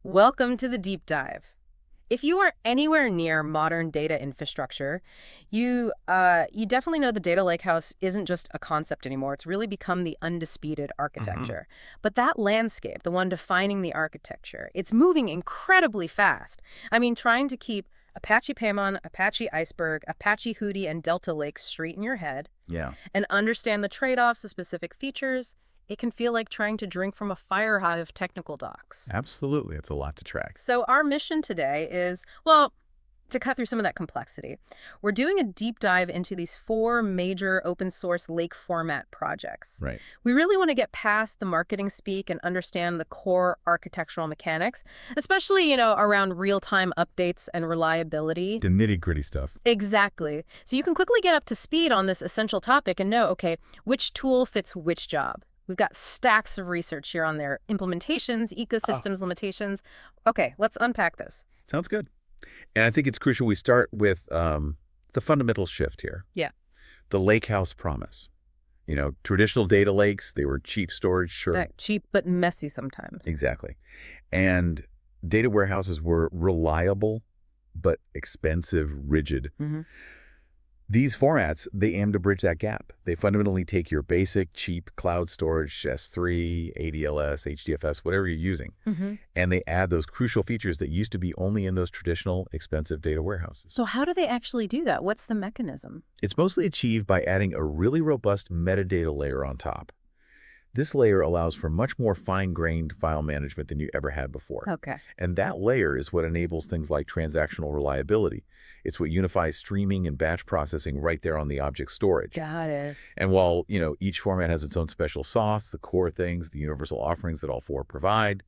Welcome to the deep dive. If you are anywhere near modern data infrastructure, you definitely know the data lakehouse isn't just a concept anymore. It's really become the undisputed hmm architecture. But that landscape, the one defining the architecture, it's moving incredibly fast. I mean, trying to keep Apache Paimon, Apache Iceberg, Apache Hudi, and Delta Lake straight in your head Yeah, and understand the trade-offs of specific features, it can feel like trying to drink from a fire hose of technical docs. absolutely. It's a lot to track. So our mission today is, well, to cut through some of that complexity. We're doing a deep dive into these four major open source lake format projects. Right. We really want to get past the marketing speak and understand the core architectural mechanics, especially, around real-time updates and reliability. The nitty-gritty stuff. Exactly. So you can quickly get up to speed on this essential topic and know, okay, which tool fits which job. We've got stacks of research here on their implementations, Oh, ecosystems, limitations. Okay, let's unpack this. sounds good. And I think it's crucial we start with the fundamental shift here. Yeah. The lake house promise. Traditional data lakes, they were cheap storage, sure. That cheap but messy sometimes. Exactly. And data warehouses were reliable, but expensive, rigid. Hmm. These formats, they aim to bridge that gap. They fundamentally take your basic, cheap cloud storage, S3, ADLS, HDFS, whatever you're using, Hmm. and they add those crucial features that used to be only in those traditional, expensive data warehouses. So how do they actually do that? What's the mechanism? It's mostly achieved by adding a really robust metadata layer on top. This layer allows for much more fine-grained file management than you ever had before. Okay. And that layer is what enables things like transactional reliability. It's what unifies streaming and batch processing right there on the object storage. Got it. And while, each format has its own special sauce, the core things, the universal offerings that all four provide,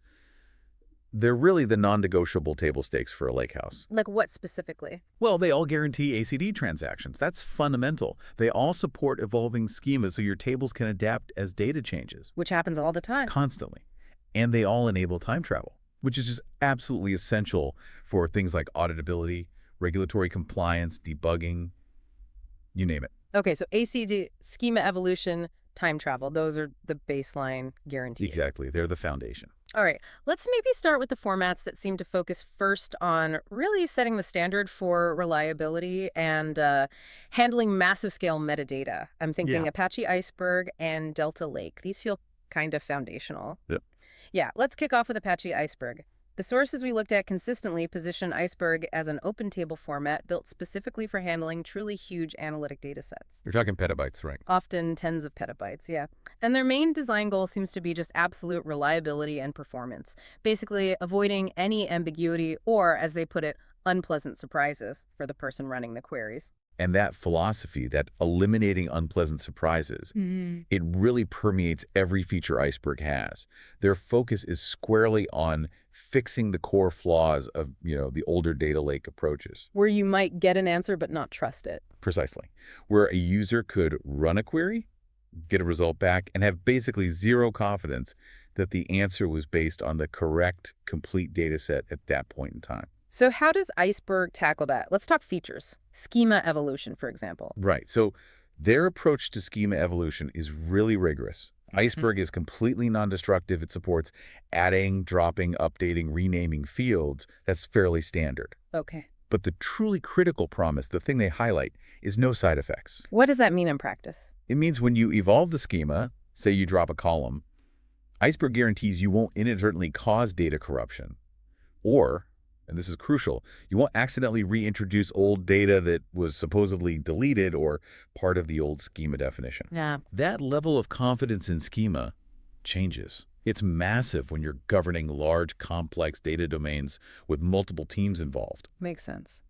they're really the non-negotiable table stakes for a lakehouse. Like what specifically? Well, they all guarantee ACD transactions. That's fundamental. They all support evolving schemas so your tables can adapt as data changes Which happens all the time. constantly. And they all enable time travel, which is just absolutely essential for things like auditability, regulatory compliance, debugging, you name it. Okay, so ACD, schema evolution, time travel, those are the baseline guaranteed. Exactly. They're the foundation. All right, let's maybe start with the formats that seem to focus first on really setting the standard for reliability and handling massive scale metadata. I'm thinking Yeah. Apache Iceberg and Delta Lake. These feel kind of foundational. Yep. Yeah, let's kick off with Apache Iceberg. The sources we looked at consistently position Iceberg as an open table format built specifically for handling truly huge analytic data sets. You're talking petabytes, right? Often tens of petabytes, yeah. And their main design goal seems to be just absolute reliability and performance, basically avoiding any ambiguity or, as they put it, unpleasant surprises for the person running the queries. And that philosophy, that eliminating unpleasant surprises, it really permeates every feature Iceberg has. Their focus is squarely on fixing the core flaws of, the older data lake approaches. Where you might get an answer but not trust it. Precisely. Where a user could run a query, get a result back, and have basically zero confidence that the answer was based on the correct, complete data set at that point in time. So how does Iceberg tackle that? Let's talk features. Schema evolution, for example. Right. So their approach to schema evolution is really rigorous. Iceberg is completely non-destructive. It supports adding, dropping, updating, renaming fields. That's fairly standard. Okay. But the truly critical promise, the thing they highlight, is no side effects. What does that mean in practice? It means when you evolve the schema, say you drop a column, Iceberg guarantees you won't inadvertently cause data corruption. Or, and this is crucial, you won't accidentally reintroduce old data that was supposedly deleted or part of the old schema definition. Yeah. That level of confidence in schema changes. It's massive when you're governing large, complex data domains with multiple teams involved. Makes sense.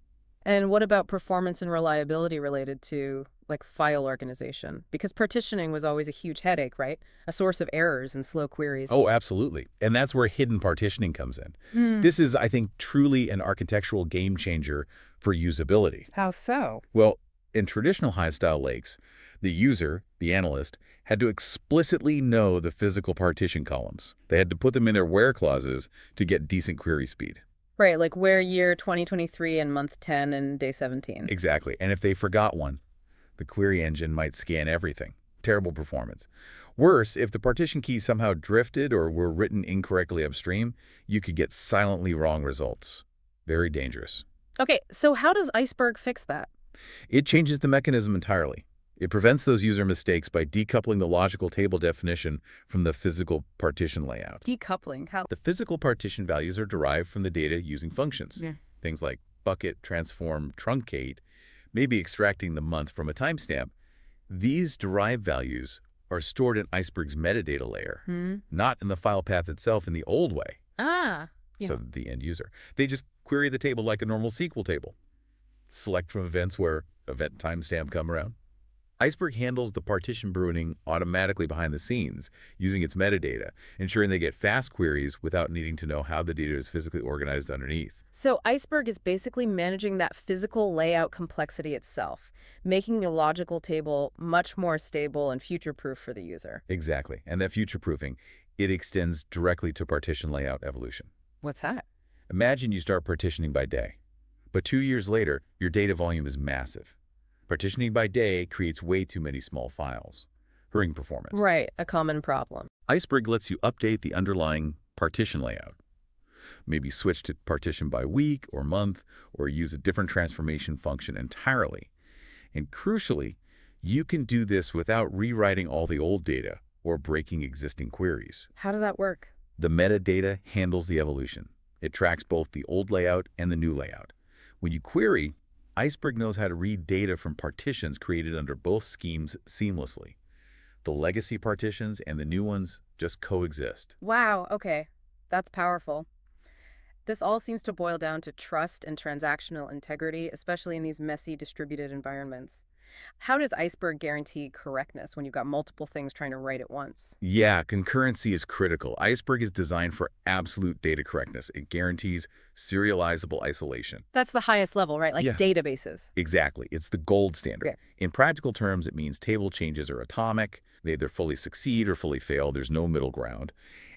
And what about performance and reliability related to, like, file organization? Because partitioning was always a huge headache, right? A source of errors and slow queries. Oh, absolutely. And that's where hidden partitioning comes in. Hmm. This is, I think, truly an architectural game changer for usability. How so? Well, in traditional high-style lakes, the user, the analyst, had to explicitly know the physical partition columns. They had to put them in their where clauses to get decent query speed. Right, like where year 2023 and month 10 and day 17. Exactly. And if they forgot one, the query engine might scan everything. Terrible performance. Worse, if the partition keys somehow drifted or were written incorrectly upstream, you could get silently wrong results. Very dangerous. Okay, so how does Iceberg fix that? It changes the mechanism entirely. It prevents those user mistakes by decoupling the logical table definition from the physical partition layout. Decoupling, how? The physical partition values are derived from the data using functions. Yeah. Things like bucket, transform, truncate, maybe extracting the month from a timestamp. These derived values are stored in Iceberg's metadata layer, not in the file path itself in the old way. Ah. So the end user. They just query the table like a normal SQL table. Select from events where event timestamp come around. Iceberg handles the partition pruning automatically behind the scenes using its metadata, ensuring they get fast queries without needing to know how the data is physically organized underneath. So Iceberg is basically managing that physical layout complexity itself, making your logical table much more stable and future-proof for the user. Exactly. And that future-proofing, it extends directly to partition layout evolution. What's that? Imagine you start partitioning by day, but 2 years later, your data volume is massive. Partitioning by day creates way too many small files, hurting performance. Right, a common problem. Iceberg lets you update the underlying partition layout. Maybe switch to partition by week or month, or use a different transformation function entirely. And crucially, you can do this without rewriting all the old data or breaking existing queries. How does that work? The metadata handles the evolution. It tracks both the old layout and the new layout. When you query, Iceberg knows how to read data from partitions created under both schemes seamlessly. The legacy partitions and the new ones just coexist. Wow, okay. That's powerful. This all seems to boil down to trust and transactional integrity, especially in these messy distributed environments. How does Iceberg guarantee correctness when you've got multiple things trying to write at once? Yeah, concurrency is critical. Iceberg is designed for absolute data correctness. It guarantees serializable isolation. That's the highest level, right? Like Yeah. databases. Exactly. It's the gold standard. Okay. In practical terms, it means table changes are atomic. They either fully succeed or fully fail. There's no middle ground.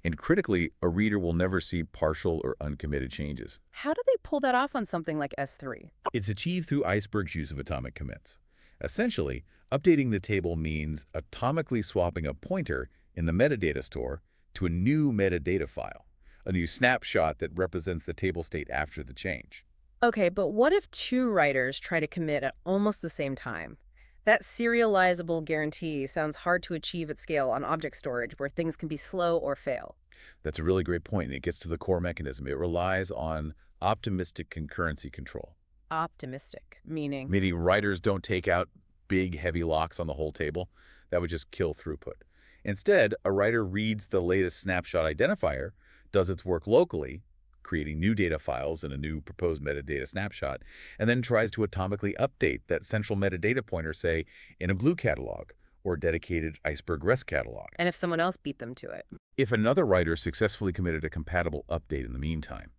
And critically, a reader will never see partial or uncommitted changes. How do they pull that off on something like S3? It's achieved through Iceberg's use of atomic commits. Essentially, updating the table means atomically swapping a pointer in the metadata store to a new metadata file, a new snapshot that represents the table state after the change. Okay, but what if two writers try to commit at almost the same time? That serializable guarantee sounds hard to achieve at scale on object storage where things can be slow or fail. That's a really great point, and it gets to the core mechanism. It relies on optimistic concurrency control. Optimistic, meaning? Meaning writers don't take out big, heavy locks on the whole table. That would just kill throughput. Instead, a writer reads the latest snapshot identifier, does its work locally, creating new data files in a new proposed metadata snapshot, and then tries to atomically update that central metadata pointer, say, in a glue catalog or dedicated Iceberg REST catalog. And if someone else beat them to it? If another writer successfully committed a compatible update in the meantime,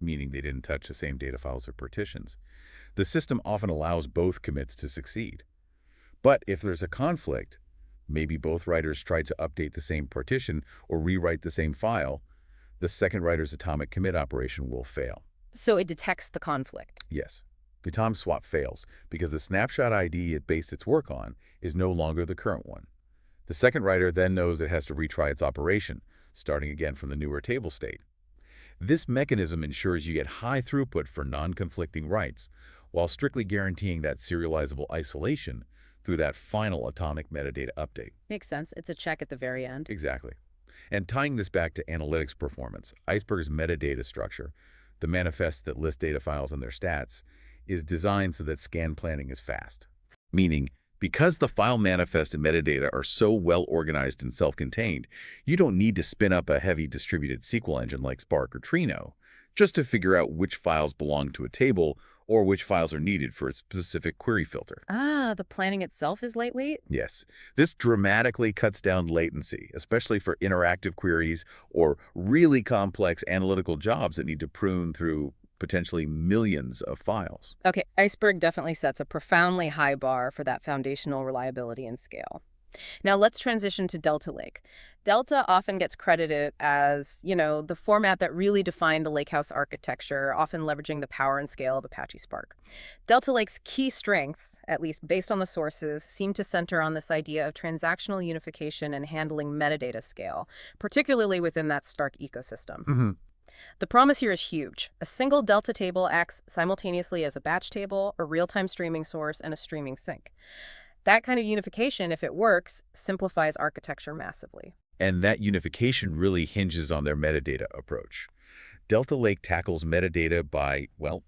meaning they didn't touch the same data files or partitions, the system often allows both commits to succeed. But if there's a conflict, maybe both writers tried to update the same partition or rewrite the same file, the second writer's atomic commit operation will fail. So it detects the conflict. Yes. The atom swap fails because the snapshot ID it based its work on is no longer the current one. The second writer then knows it has to retry its operation, starting again from the newer table state. This mechanism ensures you get high throughput for non-conflicting writes, while strictly guaranteeing that serializable isolation through that final atomic metadata update. Makes sense. It's a check at the very end. Exactly. And tying this back to analytics performance, Iceberg's metadata structure, the manifest that lists data files and their stats, is designed so that scan planning is fast. Meaning, because the file manifest and metadata are so well organized and self-contained, you don't need to spin up a heavy distributed SQL engine like Spark or Trino just to figure out which files belong to a table or which files are needed for a specific query filter. Ah, the planning itself is lightweight? Yes, this dramatically cuts down latency, especially for interactive queries or really complex analytical jobs that need to prune through potentially millions of files. Okay, Iceberg definitely sets a profoundly high bar for that foundational reliability and scale. Now let's transition to Delta Lake. Delta often gets credited as, the format that really defined the Lakehouse architecture, often leveraging the power and scale of Apache Spark. Delta Lake's key strengths, at least based on the sources, seem to center on this idea of transactional unification and handling metadata scale, particularly within that Spark ecosystem. Mm-hmm. The promise here is huge. A single Delta table acts simultaneously as a batch table, a real-time streaming source, and a streaming sink. That kind of unification, if it works, simplifies architecture massively. And that unification really hinges on their metadata approach. Delta Lake tackles metadata by, well,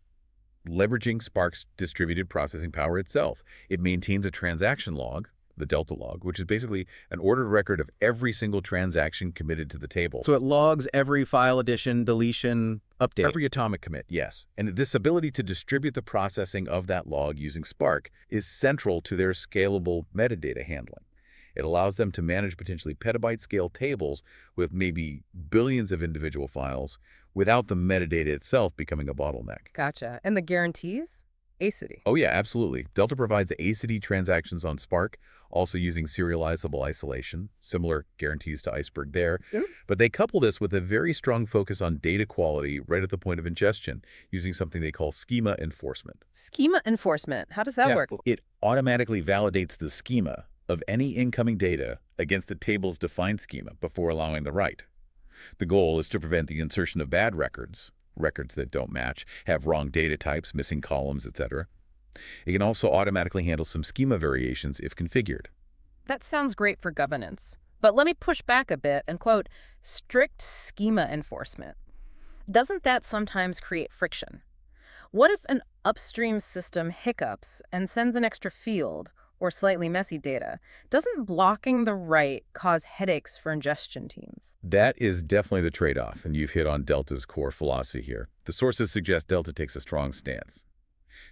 leveraging Spark's distributed processing power itself. It maintains a transaction log, the Delta log, which is basically an ordered record of every single transaction committed to the table. So it logs every file addition, deletion, update. Every atomic commit, yes. And this ability to distribute the processing of that log using Spark is central to their scalable metadata handling. It allows them to manage potentially petabyte-scale tables with maybe billions of individual files without the metadata itself becoming a bottleneck. Gotcha. And the guarantees? ACID. Oh yeah, absolutely. Delta provides ACID transactions on Spark, also using serializable isolation, similar guarantees to Iceberg there. Yep. But they couple this with a very strong focus on data quality right at the point of ingestion, using something they call schema enforcement. Schema enforcement. How does that work? It automatically validates the schema of any incoming data against the table's defined schema before allowing the write. The goal is to prevent the insertion of bad records that don't match, have wrong data types, missing columns, etc. It can also automatically handle some schema variations if configured. That sounds great for governance. But let me push back a bit and quote, strict schema enforcement. Doesn't that sometimes create friction? What if an upstream system hiccups and sends an extra field or slightly messy data? Doesn't blocking the write cause headaches for ingestion teams? That is definitely the trade-off, and you've hit on Delta's core philosophy here. The sources suggest Delta takes a strong stance.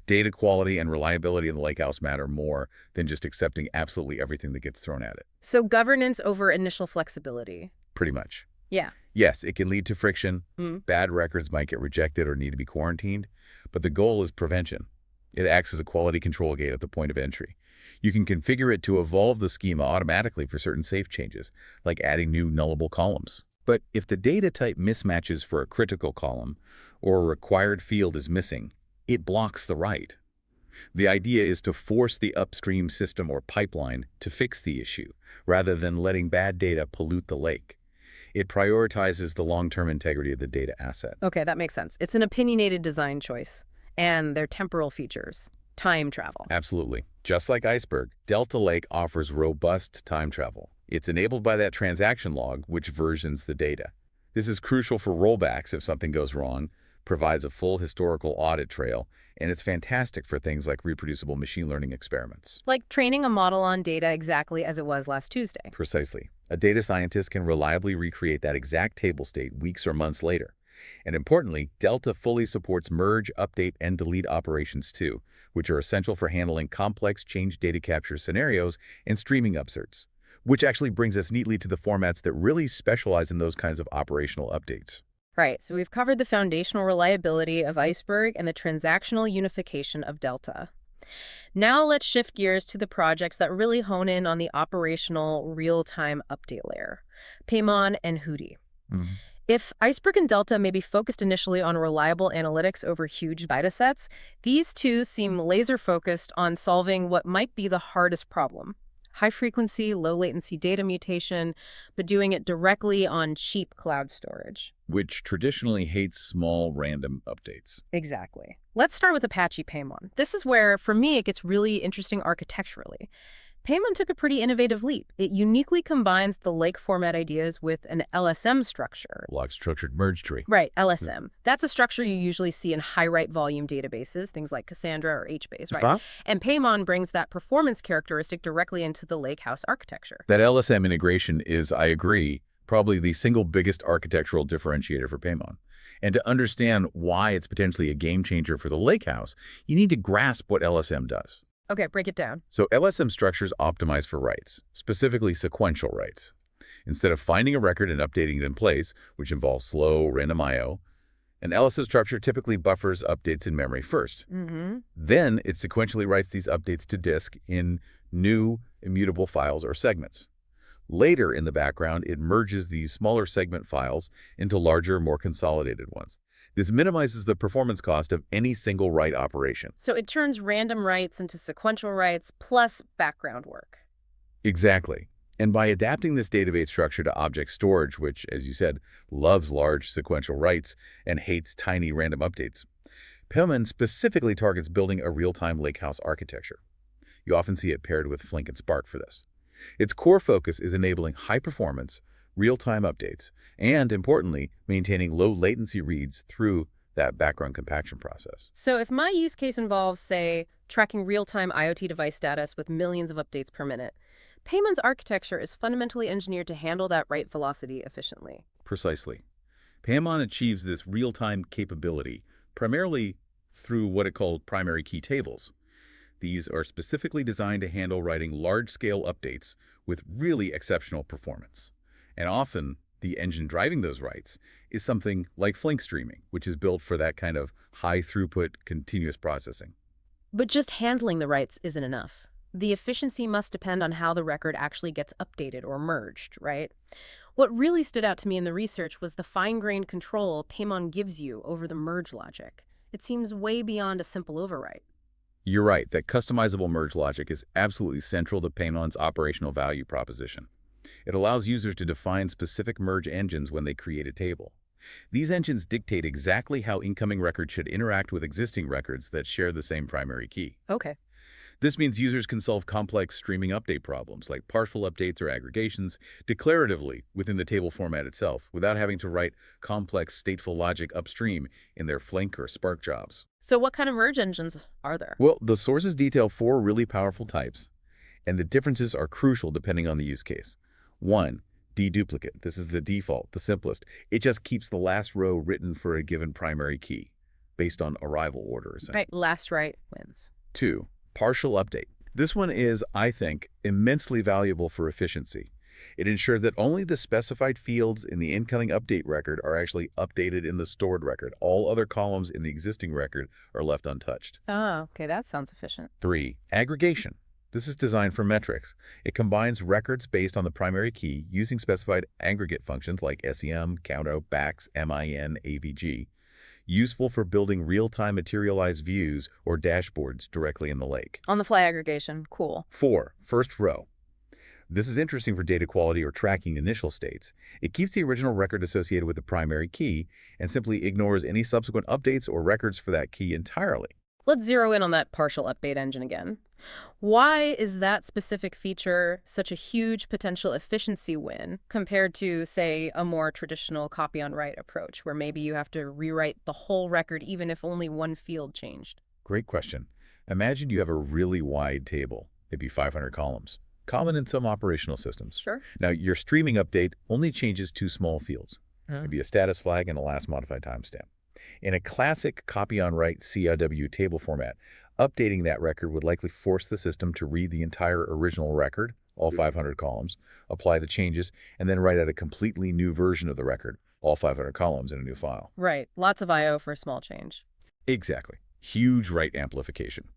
Data quality and reliability in the Lakehouse matter more than just accepting absolutely everything that gets thrown at it. So governance over initial flexibility. Pretty much. Yeah. Yes, it can lead to friction. Mm. Bad records might get rejected or need to be quarantined, but the goal is prevention. It acts as a quality control gate at the point of entry. You can configure it to evolve the schema automatically for certain safe changes, like adding new nullable columns. But if the data type mismatches for a critical column or a required field is missing, it blocks the write. The idea is to force the upstream system or pipeline to fix the issue, rather than letting bad data pollute the lake. It prioritizes the long-term integrity of the data asset. Okay, that makes sense. It's an opinionated design choice. And their temporal features. Time travel. Absolutely. Just like Iceberg, Delta Lake offers robust time travel. It's enabled by that transaction log, which versions the data. This is crucial for rollbacks if something goes wrong, provides a full historical audit trail, and it's fantastic for things like reproducible machine learning experiments. Like training a model on data exactly as it was last Tuesday. Precisely. A data scientist can reliably recreate that exact table state weeks or months later. And importantly, Delta fully supports merge, update, and delete operations too, which are essential for handling complex change data capture scenarios and streaming upserts, which actually brings us neatly to the formats that really specialize in those kinds of operational updates. Right, so we've covered the foundational reliability of Iceberg and the transactional unification of Delta. Now let's shift gears to the projects that really hone in on the operational real-time update layer, Paimon and Hudi. Mm-hmm. If Iceberg and Delta may be focused initially on reliable analytics over huge datasets, these two seem laser-focused on solving what might be the hardest problem. High-frequency, low-latency data mutation, but doing it directly on cheap cloud storage. Which traditionally hates small, random updates. Exactly. Let's start with Apache Paimon. This is where, for me, it gets really interesting architecturally. Paimon took a pretty innovative leap. It uniquely combines the lake format ideas with an LSM structure. Log-structured merge tree. Right, LSM. That's a structure you usually see in high-write volume databases, things like Cassandra or HBase, right? And Paimon brings that performance characteristic directly into the Lakehouse architecture. That LSM integration is, I agree, probably the single biggest architectural differentiator for Paimon. And to understand why it's potentially a game changer for the Lakehouse, you need to grasp what LSM does. Okay, break it down. So LSM structures optimize for writes, specifically sequential writes. Instead of finding a record and updating it in place, which involves slow, random I/O, an LSM structure typically buffers updates in memory first. Mm-hmm. Then it sequentially writes these updates to disk in new immutable files or segments. Later in the background, it merges these smaller segment files into larger, more consolidated ones. This minimizes the performance cost of any single write operation. So it turns random writes into sequential writes plus background work. Exactly. And by adapting this database structure to object storage, which, as you said, loves large sequential writes and hates tiny random updates, Paimon specifically targets building a real-time lakehouse architecture. You often see it paired with Flink and Spark for this. Its core focus is enabling high-performance, real-time updates, and, importantly, maintaining low-latency reads through that background compaction process. So if my use case involves, say, tracking real-time IoT device status with millions of updates per minute, Paimon's architecture is fundamentally engineered to handle that write velocity efficiently. Precisely. Paimon achieves this real-time capability primarily through what it called primary key tables. These are specifically designed to handle writing large-scale updates with really exceptional performance. And often, the engine driving those writes is something like Flink streaming, which is built for that kind of high-throughput, continuous processing. But just handling the writes isn't enough. The efficiency must depend on how the record actually gets updated or merged, right? What really stood out to me in the research was the fine-grained control Paimon gives you over the merge logic. It seems way beyond a simple overwrite. You're right that customizable merge logic is absolutely central to Paimon's operational value proposition. It allows users to define specific merge engines when they create a table. These engines dictate exactly how incoming records should interact with existing records that share the same primary key. Okay. This means users can solve complex streaming update problems like partial updates or aggregations declaratively within the table format itself without having to write complex stateful logic upstream in their Flink or Spark jobs. So what kind of merge engines are there? Well, the sources detail 4 really powerful types, and the differences are crucial depending on the use case. 1. Deduplicate. This is the default, the simplest. It just keeps the last row written for a given primary key based on arrival order. Right, last write wins. 2. Partial update. This one is, I think, immensely valuable for efficiency. It ensures that only the specified fields in the incoming update record are actually updated in the stored record. All other columns in the existing record are left untouched. Oh, okay, that sounds efficient. 3. Aggregation. This is designed for metrics. It combines records based on the primary key using specified aggregate functions like SEM, counto, bax, min, avg, useful for building real-time materialized views or dashboards directly in the lake. On-the-fly aggregation, cool. 4. First row. This is interesting for data quality or tracking initial states. It keeps the original record associated with the primary key and simply ignores any subsequent updates or records for that key entirely. Let's zero in on that partial update engine again. Why is that specific feature such a huge potential efficiency win compared to, say, a more traditional copy-on-write approach, where maybe you have to rewrite the whole record even if only one field changed? Great question. Imagine you have a really wide table, maybe 500 columns, common in some operational systems. Sure. Now, your streaming update only changes 2 small fields, maybe a status flag and a last modified timestamp. In a classic copy-on-write CIW table format, updating that record would likely force the system to read the entire original record, all 500 columns, apply the changes, and then write out a completely new version of the record, all 500 columns in a new file. Right. Lots of I/O for a small change. Exactly. Huge write amplification.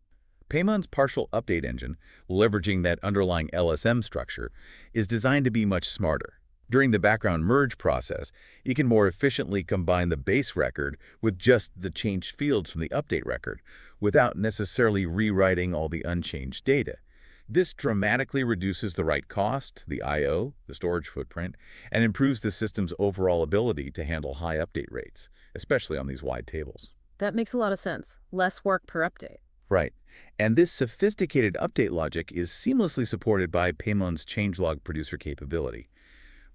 Paimon's partial update engine, leveraging that underlying LSM structure, is designed to be much smarter. During the background merge process, you can more efficiently combine the base record with just the changed fields from the update record, without necessarily rewriting all the unchanged data. This dramatically reduces the write cost, the I/O, the storage footprint, and improves the system's overall ability to handle high update rates, especially on these wide tables. That makes a lot of sense. Less work per update. Right. And this sophisticated update logic is seamlessly supported by Paimon's changelog producer capability.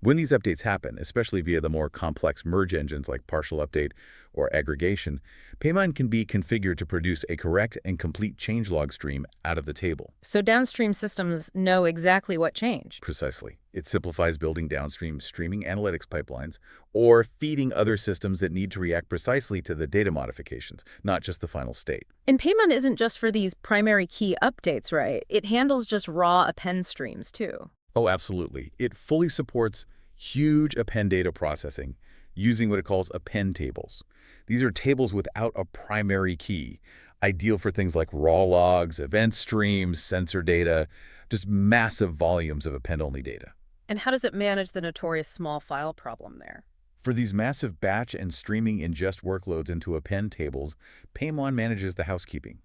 When these updates happen, especially via the more complex merge engines like partial update or aggregation, Paimon can be configured to produce a correct and complete changelog stream out of the table. So downstream systems know exactly what changed. Precisely. It simplifies building downstream streaming analytics pipelines or feeding other systems that need to react precisely to the data modifications, not just the final state. And Paimon isn't just for these primary key updates, right? It handles just raw append streams, too. Oh, absolutely. It fully supports huge append data processing using what it calls append tables. These are tables without a primary key, ideal for things like raw logs, event streams, sensor data, just massive volumes of append-only data. And how does it manage the notorious small file problem there? For these massive batch and streaming ingest workloads into append tables, Paimon manages the housekeeping.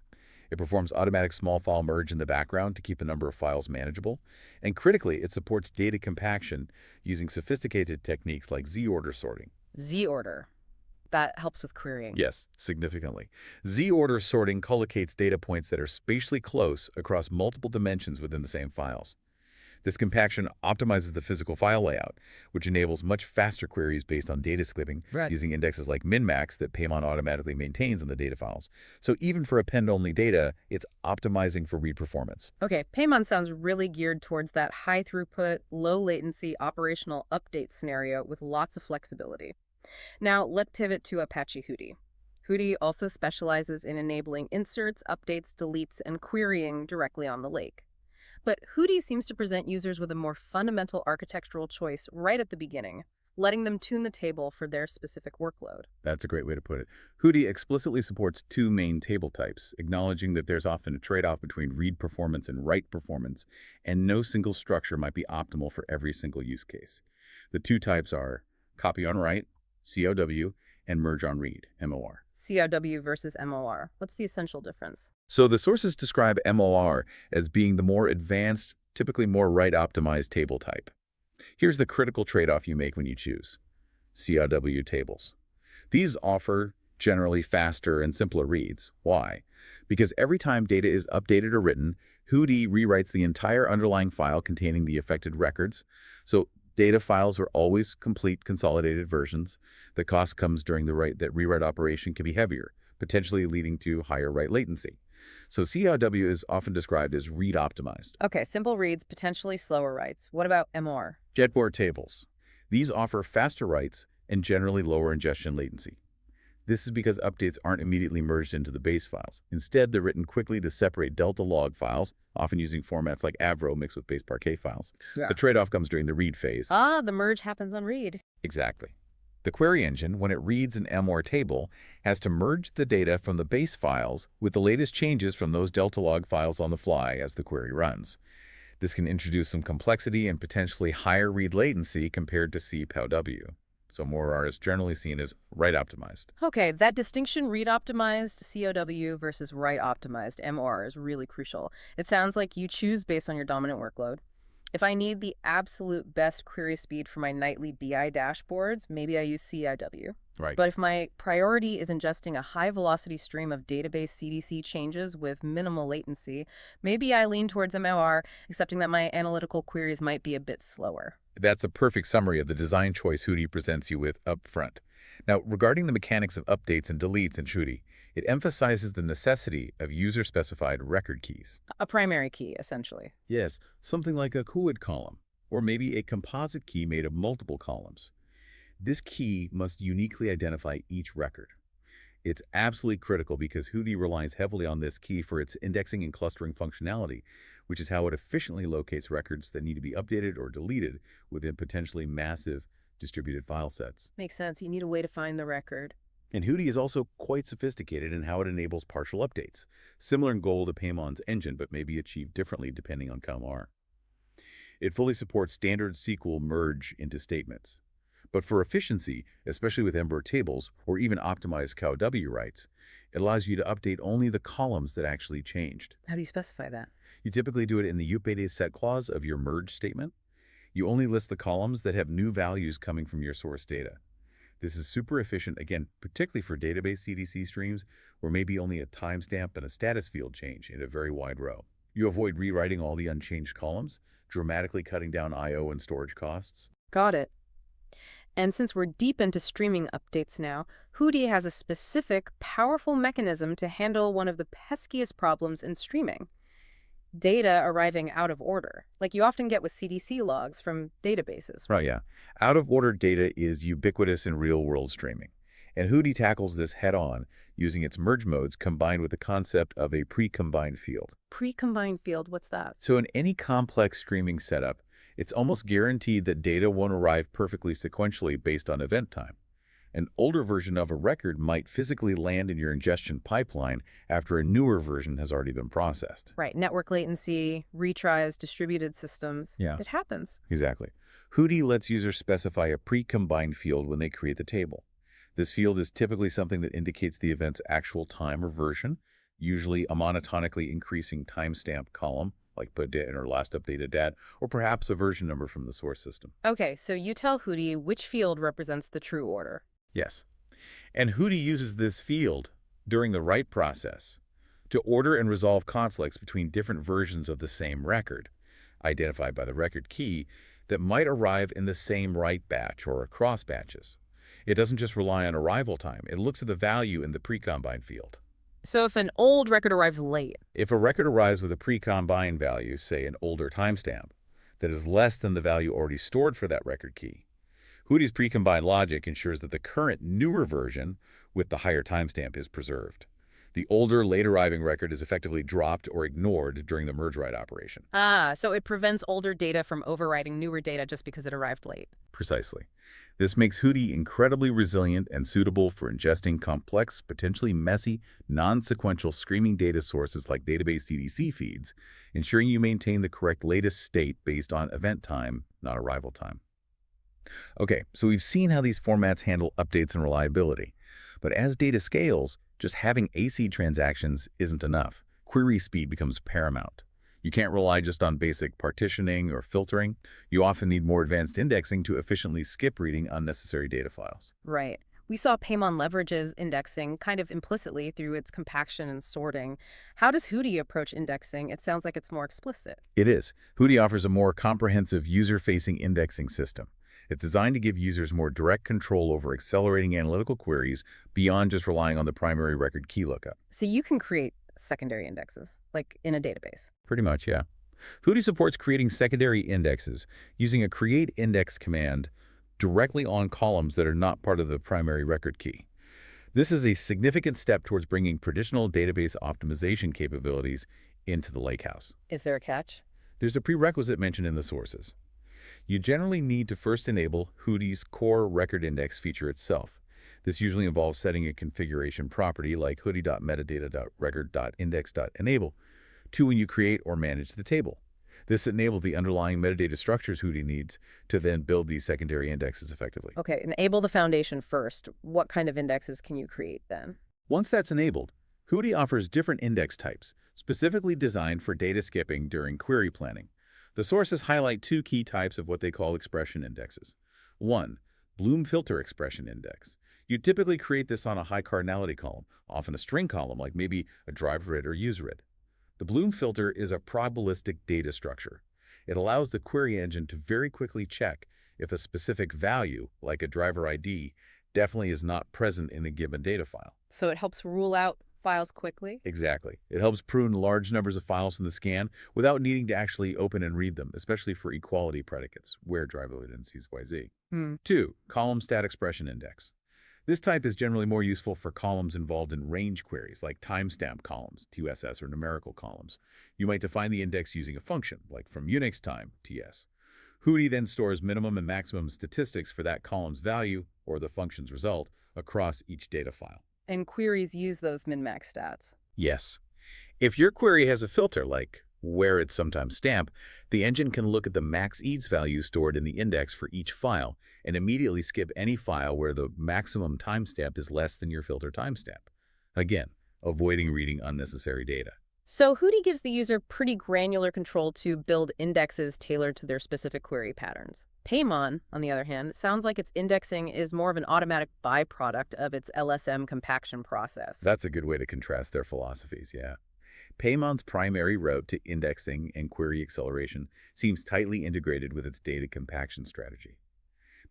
It performs automatic small file merge in the background to keep the number of files manageable. And critically, it supports data compaction using sophisticated techniques like Z-order sorting. Z-order. That helps with querying. Yes, significantly. Z-order sorting collocates data points that are spatially close across multiple dimensions within the same files. This compaction optimizes the physical file layout, which enables much faster queries based on data skipping using indexes like min-max that Paimon automatically maintains in the data files. So even for append-only data, it's optimizing for read performance. Okay, Paimon sounds really geared towards that high-throughput, low-latency operational update scenario with lots of flexibility. Now, let's pivot to Apache Hudi. Hudi also specializes in enabling inserts, updates, deletes, and querying directly on the lake. But Hudi seems to present users with a more fundamental architectural choice right at the beginning, letting them tune the table for their specific workload. That's a great way to put it. Hudi explicitly supports two main table types, acknowledging that there's often a trade-off between read performance and write performance, and no single structure might be optimal for every single use case. The two types are copy on write, COW, and merge on read, MOR. COW versus MOR. What's the essential difference? So the sources describe MOR as being the more advanced, typically more write-optimized table type. Here's the critical trade-off you make when you choose COW tables. These offer generally faster and simpler reads. Why? Because every time data is updated or written, Hudi rewrites the entire underlying file containing the affected records. So data files are always complete consolidated versions. The cost comes during that rewrite operation can be heavier, potentially leading to higher write latency. So COW is often described as read optimized. Okay, simple reads, potentially slower writes. What about MOR? Jetboard tables. These offer faster writes and generally lower ingestion latency. This is because updates aren't immediately merged into the base files. Instead, they're written quickly to separate delta log files, often using formats like Avro mixed with base Parquet files. Yeah. The trade-off comes during the read phase. The merge happens on read. Exactly. The query engine, when it reads an MOR table, has to merge the data from the base files with the latest changes from those delta log files on the fly as the query runs. This can introduce some complexity and potentially higher read latency compared to CPOW. So MOR is generally seen as write optimized. Okay, that distinction read optimized COW versus write optimized MOR is really crucial. It sounds like you choose based on your dominant workload. If I need the absolute best query speed for my nightly BI dashboards, maybe I use CIW. Right. But if my priority is ingesting a high-velocity stream of database CDC changes with minimal latency, maybe I lean towards MOR, accepting that my analytical queries might be a bit slower. That's a perfect summary of the design choice Hudi presents you with up front. Now, regarding the mechanics of updates and deletes in Hudi, it emphasizes the necessity of user-specified record keys. A primary key, essentially. Yes, something like a CUID column, or maybe a composite key made of multiple columns. This key must uniquely identify each record. It's absolutely critical because Hudi relies heavily on this key for its indexing and clustering functionality, which is how it efficiently locates records that need to be updated or deleted within potentially massive distributed file sets. Makes sense. You need a way to find the record. And Hudi is also quite sophisticated in how it enables partial updates, similar in goal to Paimon's engine, but may be achieved differently depending on CalMAR. It fully supports standard SQL merge into statements. But for efficiency, especially with Ember tables or even optimized COW writes, it allows you to update only the columns that actually changed. How do you specify that? You typically do it in the update set clause of your merge statement. You only list the columns that have new values coming from your source data. This is super efficient, again, particularly for database CDC streams, where maybe only a timestamp and a status field change in a very wide row. You avoid rewriting all the unchanged columns, dramatically cutting down I/O and storage costs. Got it. And since we're deep into streaming updates now, Hudi has a specific, powerful mechanism to handle one of the peskiest problems in streaming: data arriving out of order, like you often get with CDC logs from databases. Right, yeah. Out-of-order data is ubiquitous in real-world streaming, and Hudi tackles this head-on using its merge modes combined with the concept of a pre-combined field. Pre-combined field, what's that? So in any complex streaming setup, it's almost guaranteed that data won't arrive perfectly sequentially based on event time. An older version of a record might physically land in your ingestion pipeline after a newer version has already been processed. Right, network latency, retries, distributed systems. Yeah. It happens. Exactly. Hudi lets users specify a pre-combined field when they create the table. This field is typically something that indicates the event's actual time or version, usually a monotonically increasing timestamp column, like put in or last updated dat, or perhaps a version number from the source system. Okay, so you tell Hudi which field represents the true order. Yes. And Hudi uses this field during the write process to order and resolve conflicts between different versions of the same record, identified by the record key, that might arrive in the same write batch or across batches. It doesn't just rely on arrival time. It looks at the value in the pre-combined field. So if an old record arrives late. If a record arrives with a pre-combined value, say an older timestamp, that is less than the value already stored for that record key, Hudi's pre-combined logic ensures that the current newer version with the higher timestamp is preserved. The older, late-arriving record is effectively dropped or ignored during the merge-write operation. So it prevents older data from overwriting newer data just because it arrived late. Precisely. This makes Hudi incredibly resilient and suitable for ingesting complex, potentially messy, non-sequential streaming data sources like database CDC feeds, ensuring you maintain the correct latest state based on event time, not arrival time. Okay, so we've seen how these formats handle updates and reliability. But as data scales, just having AC transactions isn't enough. Query speed becomes paramount. You can't rely just on basic partitioning or filtering. You often need more advanced indexing to efficiently skip reading unnecessary data files. Right. We saw Paimon leverages indexing kind of implicitly through its compaction and sorting. How does Hudi approach indexing? It sounds like it's more explicit. It is. Hudi offers a more comprehensive user-facing indexing system. It's designed to give users more direct control over accelerating analytical queries beyond just relying on the primary record key lookup. So you can create secondary indexes, like in a database. Pretty much, yeah. Hudi supports creating secondary indexes using a create index command directly on columns that are not part of the primary record key. This is a significant step towards bringing traditional database optimization capabilities into the Lakehouse. Is there a catch? There's a prerequisite mentioned in the sources. You generally need to first enable Hudi's core record index feature itself. This usually involves setting a configuration property like hudi.metadata.record.index.enable to when you create or manage the table. This enables the underlying metadata structures Hudi needs to then build these secondary indexes effectively. Okay, enable the foundation first. What kind of indexes can you create then? Once that's enabled, Hudi offers different index types, specifically designed for data skipping during query planning. The sources highlight two key types of what they call expression indexes. One, Bloom filter expression index. You typically create this on a high cardinality column, often a string column like maybe a driver id or user id. The Bloom filter is a probabilistic data structure. It allows the query engine to very quickly check if a specific value, like a driver ID, definitely is not present in a given data file. So it helps rule out files quickly? Exactly. It helps prune large numbers of files from the scan without needing to actually open and read them, especially for equality predicates, where driver identities YZ. 2. Column stat expression index. This type is generally more useful for columns involved in range queries, like timestamp columns, TSS, or numerical columns. You might define the index using a function, like from Unix time, TS. Hudi then stores minimum and maximum statistics for that column's value, or the function's result, across each data file. And queries use those min-max stats. Yes. If your query has a filter, like where it's sometimes stamp, the engine can look at the max eads value stored in the index for each file and immediately skip any file where the maximum timestamp is less than your filter timestamp. Again, avoiding reading unnecessary data. So Hudi gives the user pretty granular control to build indexes tailored to their specific query patterns. Paimon, on the other hand, sounds like its indexing is more of an automatic byproduct of its LSM compaction process. That's a good way to contrast their philosophies, yeah. Paimon's primary route to indexing and query acceleration seems tightly integrated with its data compaction strategy.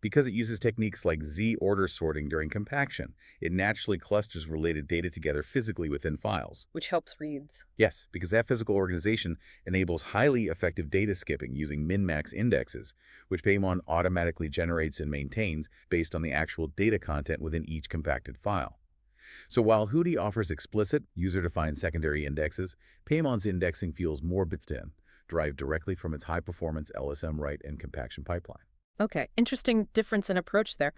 Because it uses techniques like Z-order sorting during compaction, it naturally clusters related data together physically within files. Which helps reads. Yes, because that physical organization enables highly effective data skipping using min-max indexes, which Paimon automatically generates and maintains based on the actual data content within each compacted file. So while Hudi offers explicit, user-defined secondary indexes, Paimon's indexing feels more built-in, derived directly from its high-performance LSM write and compaction pipeline. Okay, interesting difference in approach there.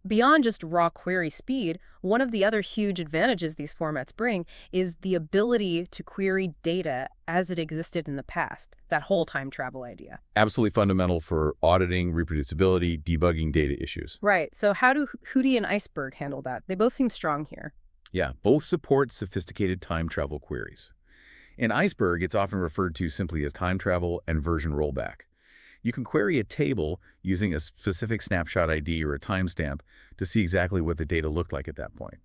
Beyond just raw query speed, one of the other huge advantages these formats bring is the ability to query data as it existed in the past, that whole time travel idea. Absolutely fundamental for auditing, reproducibility, debugging data issues. Right, so how do Hudi and Iceberg handle that? They both seem strong here. Yeah, both support sophisticated time travel queries. In Iceberg, it's often referred to simply as time travel and version rollback. You can query a table using a specific snapshot ID or a timestamp to see exactly what the data looked like at that point.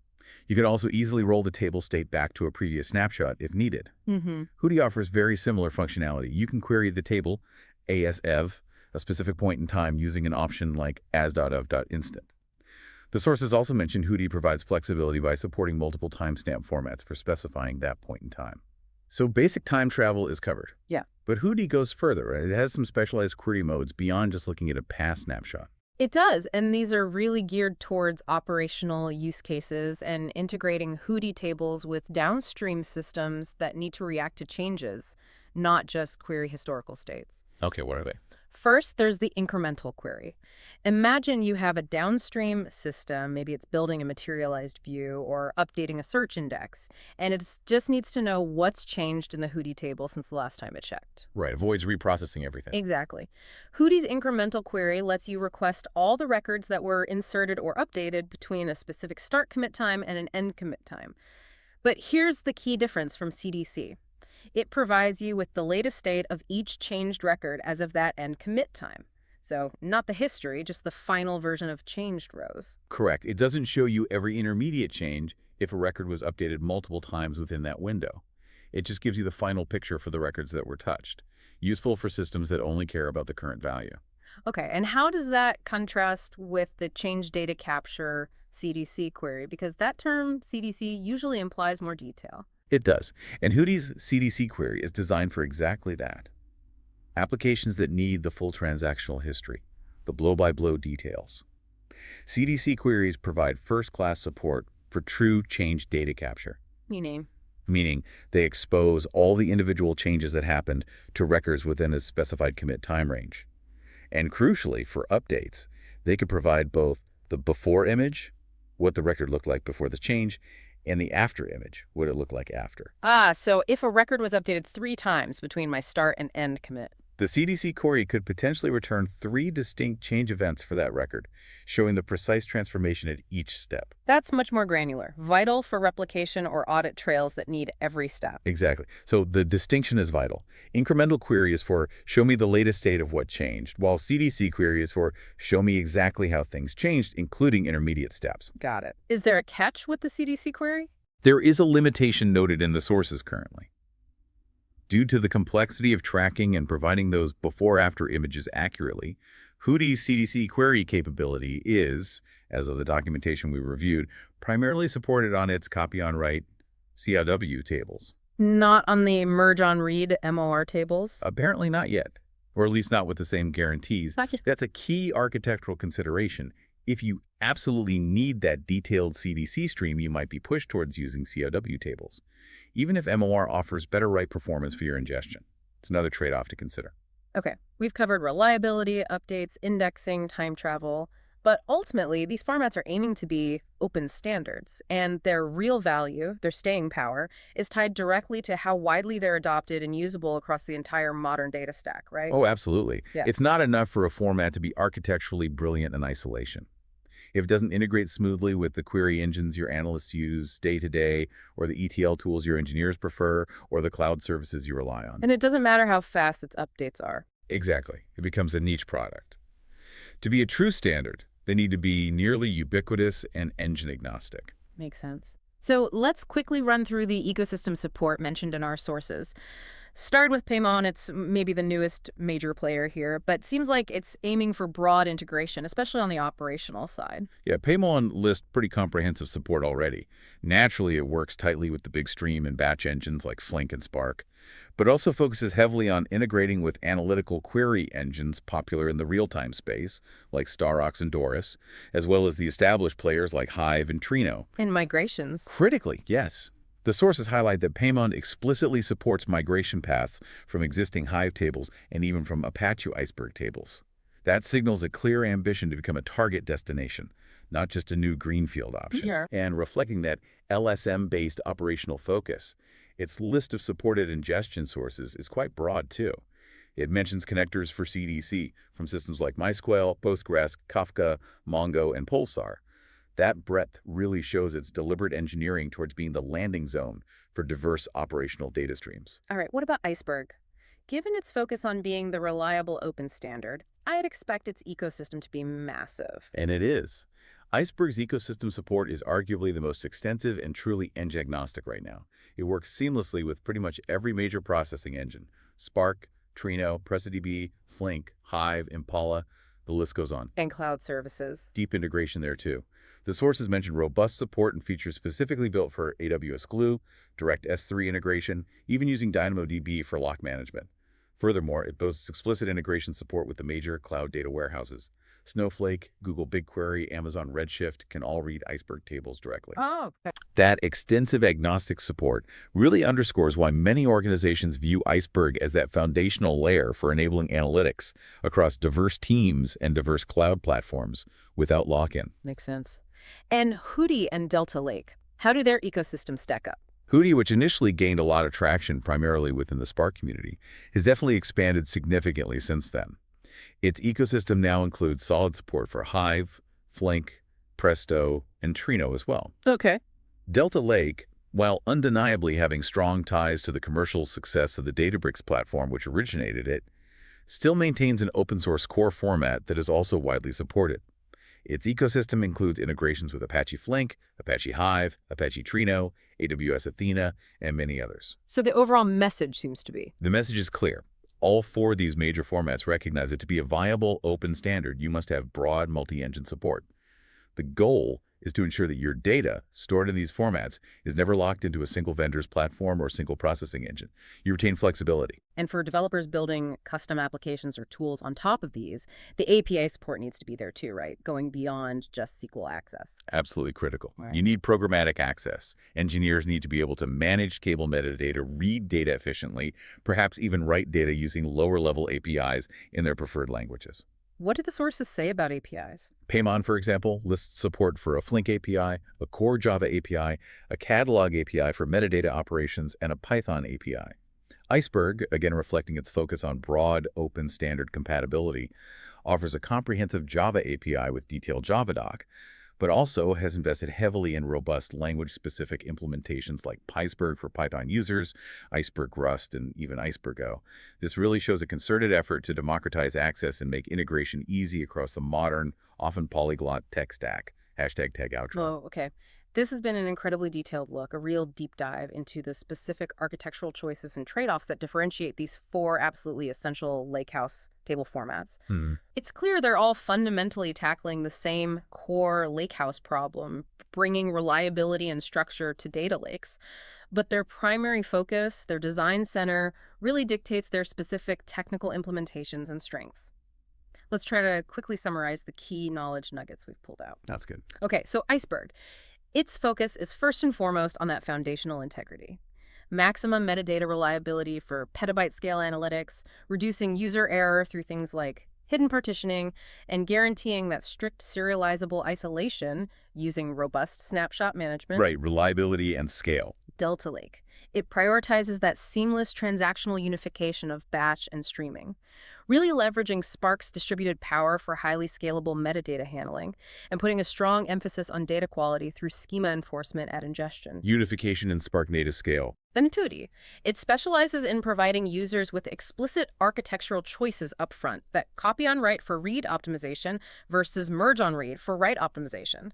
You can also easily roll the table state back to a previous snapshot if needed. Hudi offers very similar functionality. You can query the table as_ev, a specific point in time, using an option like as.of.instant. The sources also mentioned Hudi provides flexibility by supporting multiple timestamp formats for specifying that point in time. So basic time travel is covered. Yeah. But Hudi goes further. It has some specialized query modes beyond just looking at a past snapshot. It does, and these are really geared towards operational use cases and integrating Hudi tables with downstream systems that need to react to changes, not just query historical states. Okay, what are they? First, there's the incremental query. Imagine you have a downstream system, maybe it's building a materialized view or updating a search index, and it just needs to know what's changed in the Hudi table since the last time it checked. Right, avoids reprocessing everything. Exactly. Hudi's incremental query lets you request all the records that were inserted or updated between a specific start commit time and an end commit time. But here's the key difference from CDC. It provides you with the latest state of each changed record as of that end commit time. So not the history, just the final version of changed rows. Correct. It doesn't show you every intermediate change if a record was updated multiple times within that window. It just gives you the final picture for the records that were touched. Useful for systems that only care about the current value. Okay, and how does that contrast with the change data capture CDC query? Because that term, CDC, usually implies more detail. It does. And Hudi's CDC query is designed for exactly that. Applications that need the full transactional history, the blow-by-blow details. CDC queries provide first-class support for true change data capture. Meaning they expose all the individual changes that happened to records within a specified commit time range. And crucially, for updates, they could provide both the before image, what the record looked like before the change, and the after image, what it looked like after. So if a record was updated 3 times between my start and end commit. The CDC query could potentially return 3 distinct change events for that record, showing the precise transformation at each step. That's much more granular, vital for replication or audit trails that need every step. Exactly. So the distinction is vital. Incremental query is for show me the latest state of what changed, while CDC query is for show me exactly how things changed, including intermediate steps. Got it. Is there a catch with the CDC query? There is a limitation noted in the sources currently. Due to the complexity of tracking and providing those before-after images accurately, Hudi's CDC query capability is, as of the documentation we reviewed, primarily supported on its copy-on-write CLW tables. Not on the merge-on-read MOR tables? Apparently not yet, or at least not with the same guarantees. Not just- That's a key architectural consideration. If you absolutely need that detailed CDC stream, you might be pushed towards using CLW tables, even if MOR offers better write performance for your ingestion. It's another trade-off to consider. Okay, we've covered reliability, updates, indexing, time travel, but ultimately these formats are aiming to be open standards, and their real value, their staying power, is tied directly to how widely they're adopted and usable across the entire modern data stack, right? Oh, absolutely. Yeah. It's not enough for a format to be architecturally brilliant in isolation. If it doesn't integrate smoothly with the query engines your analysts use day-to-day, or the ETL tools your engineers prefer, or the cloud services you rely on. And it doesn't matter how fast its updates are. Exactly. It becomes a niche product. To be a true standard, they need to be nearly ubiquitous and engine agnostic. Makes sense. So let's quickly run through the ecosystem support mentioned in our sources. Start with Paimon. It's maybe the newest major player here, but seems like it's aiming for broad integration, especially on the operational side. Yeah, Paimon lists pretty comprehensive support already. Naturally, it works tightly with the big stream and batch engines like Flink and Spark, but also focuses heavily on integrating with analytical query engines popular in the real-time space, like Starox and Doris, as well as the established players like Hive and Trino. And migrations. Critically, yes. The sources highlight that Paimon explicitly supports migration paths from existing Hive tables and even from Apache Iceberg tables. That signals a clear ambition to become a target destination, not just a new greenfield option. Yeah. And reflecting that LSM-based operational focus, its list of supported ingestion sources is quite broad, too. It mentions connectors for CDC from systems like MySQL, Postgres, Kafka, Mongo, and Pulsar. That breadth really shows its deliberate engineering towards being the landing zone for diverse operational data streams. All right, what about Iceberg? Given its focus on being the reliable open standard, I'd expect its ecosystem to be massive. And it is. Iceberg's ecosystem support is arguably the most extensive and truly engine-agnostic right now. It works seamlessly with pretty much every major processing engine: Spark, Trino, PresaDB, Flink, Hive, Impala, the list goes on. And cloud services. Deep integration there too. The sources mention robust support and features specifically built for AWS Glue, direct S3 integration, even using DynamoDB for lock management. Furthermore, it boasts explicit integration support with the major cloud data warehouses. Snowflake, Google BigQuery, Amazon Redshift can all read Iceberg tables directly. Oh, okay. That extensive agnostic support really underscores why many organizations view Iceberg as that foundational layer for enabling analytics across diverse teams and diverse cloud platforms without lock-in. Makes sense. And Hudi and Delta Lake, how do their ecosystems stack up? Hudi, which initially gained a lot of traction primarily within the Spark community, has definitely expanded significantly since then. Its ecosystem now includes solid support for Hive, Flink, Presto, and Trino as well. Okay. Delta Lake, while undeniably having strong ties to the commercial success of the Databricks platform which originated it, still maintains an open-source core format that is also widely supported. Its ecosystem includes integrations with Apache Flink, Apache Hive, Apache Trino, AWS Athena, and many others. So the overall message seems to be: The message is clear. All four of these major formats recognize that to be a viable open standard, you must have broad multi-engine support. The goal is to ensure that your data stored in these formats is never locked into a single vendor's platform or single processing engine. You retain flexibility. And for developers building custom applications or tools on top of these, the API support needs to be there too, right? Going beyond just SQL access. Absolutely critical. Right. You need programmatic access. Engineers need to be able to manage cable metadata, read data efficiently, perhaps even write data using lower-level APIs in their preferred languages. What do the sources say about APIs? Paimon, for example, lists support for a Flink API, a core Java API, a catalog API for metadata operations, and a Python API. Iceberg, again reflecting its focus on broad, open standard compatibility, offers a comprehensive Java API with detailed JavaDoc, but also has invested heavily in robust language-specific implementations like Iceberg for Python users, Iceberg Rust, and even Icebergo. This really shows a concerted effort to democratize access and make integration easy across the modern, often polyglot tech stack. Hashtag tag outro. Oh, okay. This has been an incredibly detailed look, a real deep dive into the specific architectural choices and trade-offs that differentiate these four absolutely essential lakehouse table formats. It's clear they're all fundamentally tackling the same core lakehouse problem, bringing reliability and structure to data lakes. But their primary focus, their design center, really dictates their specific technical implementations and strengths. Let's try to quickly summarize the key knowledge nuggets we've pulled out. That's good. Okay, so Iceberg. Its focus is first and foremost on that foundational integrity. Maximum metadata reliability for petabyte scale analytics, reducing user error through things like hidden partitioning, and guaranteeing that strict serializable isolation using robust snapshot management. Right, reliability and scale. Delta Lake. It prioritizes that seamless transactional unification of batch and streaming, really leveraging Spark's distributed power for highly scalable metadata handling and putting a strong emphasis on data quality through schema enforcement at ingestion. Unification in Spark native scale. Then Hudi. It specializes in providing users with explicit architectural choices upfront that copy on write for read optimization versus merge on read for write optimization.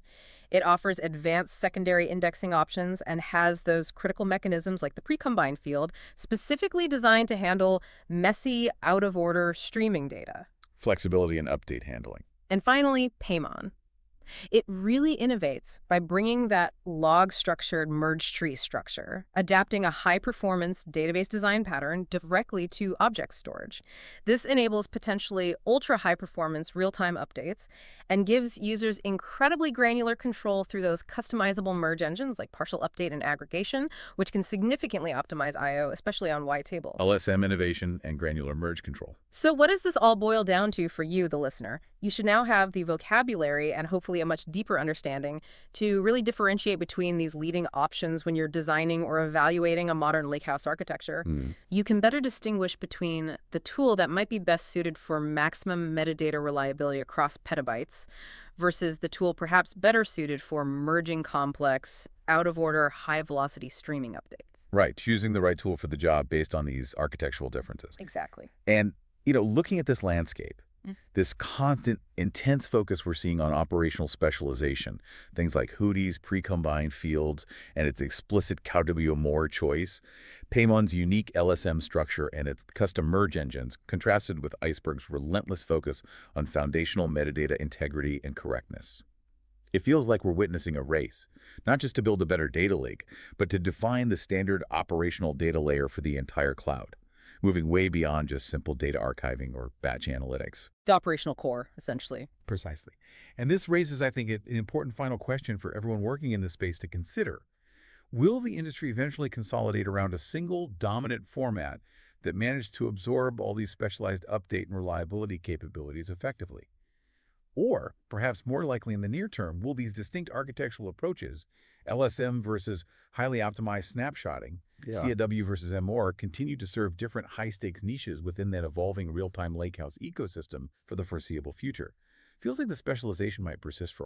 It offers advanced secondary indexing options and has those critical mechanisms like the pre-combine field specifically designed to handle messy, out-of-order streaming data. Flexibility and update handling. And finally, Paimon. It really innovates by bringing that log-structured merge tree structure, adapting a high-performance database design pattern directly to object storage. This enables potentially ultra-high-performance real-time updates and gives users incredibly granular control through those customizable merge engines like partial update and aggregation, which can significantly optimize I/O, especially on wide table. LSM innovation and granular merge control. So what does this all boil down to for you, the listener? You should now have the vocabulary and hopefully hopefully a much deeper understanding to really differentiate between these leading options when you're designing or evaluating a modern lakehouse architecture. You can better distinguish between the tool that might be best suited for maximum metadata reliability across petabytes versus the tool perhaps better suited for merging complex, out-of-order, high-velocity streaming updates. Right, choosing the right tool for the job based on these architectural differences. Exactly. And, looking at this landscape, this constant, intense focus we're seeing on operational specialization, things like Hudi's pre-combined fields and its explicit KWMOR choice, Paimon's unique LSM structure and its custom merge engines, contrasted with Iceberg's relentless focus on foundational metadata integrity and correctness. It feels like we're witnessing a race, not just to build a better data lake, but to define the standard operational data layer for the entire cloud, moving way beyond just simple data archiving or batch analytics. The operational core, essentially. Precisely. And this raises, I think, an important final question for everyone working in this space to consider. Will the industry eventually consolidate around a single dominant format that managed to absorb all these specialized update and reliability capabilities effectively? Or, perhaps more likely in the near term, will these distinct architectural approaches, LSM versus highly optimized snapshotting, CAW versus MOR, continue to serve different high-stakes niches within that evolving real-time lakehouse ecosystem for the foreseeable future? Feels like the specialization might persist for